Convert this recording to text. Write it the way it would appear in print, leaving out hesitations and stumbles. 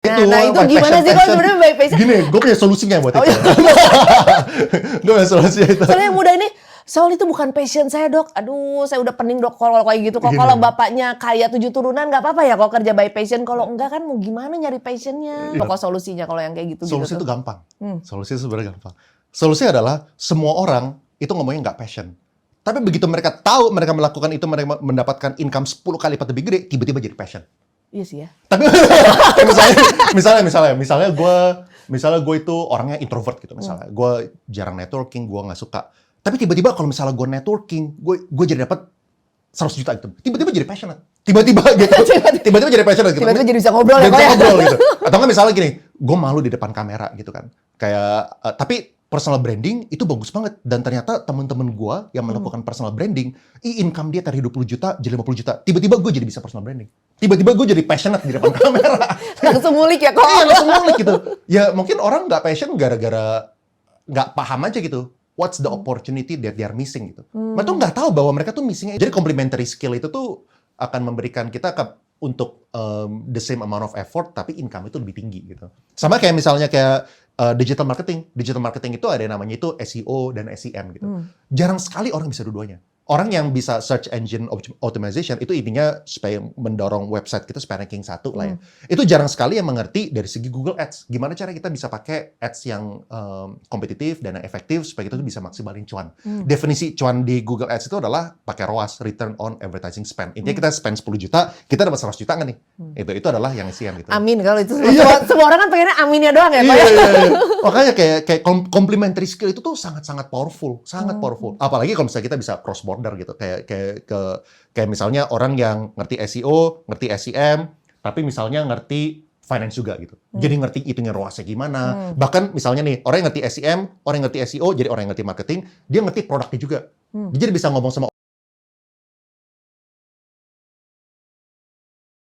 Nah itu gimana sih kalau sebenarnya by passion? Gini, gue punya solusinya buat itu. Gue punya solusinya itu. Soalnya yang muda ini, Saul itu bukan passion saya dok. Aduh saya udah pening dok kalau kayak gitu. Kalau bapaknya kaya 7 turunan gak apa-apa ya kalau kerja by passion. Kalau enggak kan mau gimana nyari passionnya. Pokok solusinya kalau yang kayak gitu. Solusi itu gampang. Solusi itu sebenarnya gampang. Solusinya adalah semua orang itu ngomongnya nggak passion. Tapi begitu mereka tahu mereka melakukan itu, mereka mendapatkan income 10 kali lipat lebih gede, tiba-tiba jadi passion. Iya sih ya. Tapi misalnya gue itu orangnya introvert gitu misalnya. Gue jarang networking, gue nggak suka. Tapi tiba-tiba kalau misalnya gue networking, gue jadi dapat 100 juta gitu. Tiba-tiba jadi passionate. Tiba-tiba gitu. Tiba-tiba jadi passionate gitu. Tiba-tiba jadi bisa ngobrol ya. Bisa ngobrol gitu. Atau nggak misalnya gini, gue malu di depan kamera gitu kan. Kayak tapi personal branding itu bagus banget, dan ternyata teman-teman gue yang melakukan personal branding, income dia dari 20 juta jadi 50 juta. Tiba-tiba gue jadi bisa personal branding. Tiba-tiba gue jadi passionate di depan kamera. Langsung ngulik ya kok. Iya, langsung ngulik gitu. Ya mungkin orang nggak passion gara-gara nggak paham aja gitu. What's the opportunity that they are missing gitu. Mereka tuh nggak tahu bahwa mereka tuh missingnya. Jadi complementary skill itu tuh akan memberikan kita untuk the same amount of effort, tapi income itu lebih tinggi gitu. Sama kayak misalnya kayak digital marketing. Digital marketing itu ada yang namanya itu SEO dan SEM gitu. Jarang sekali orang bisa dua-duanya. Orang yang bisa search engine optimization itu intinya supaya mendorong website kita supaya ranking 1 lah ya. Itu jarang sekali yang mengerti dari segi Google Ads. Gimana cara kita bisa pakai ads yang kompetitif dan yang efektif supaya kita tuh bisa maksimalin cuan. Definisi cuan di Google Ads itu adalah pakai ROAS, Return on Advertising Spend. Intinya kita spend 10 juta, kita dapat 100 juta nggak nih? Itu adalah yang SEM gitu. Amin kalau itu. Semua orang kan pengennya aminnya doang ya. Iya. Makanya kayak complementary skill itu tuh sangat-sangat powerful, sangat powerful. Apalagi kalau misalnya kita bisa cross border gitu, kayak misalnya orang yang ngerti SEO, ngerti SEM, tapi misalnya ngerti finance juga gitu. Jadi ngerti hitungnya ROAS-nya gimana. Bahkan misalnya nih, orang yang ngerti SEM, orang yang ngerti SEO, jadi orang yang ngerti marketing, dia ngerti produknya juga. Jadi bisa ngomong sama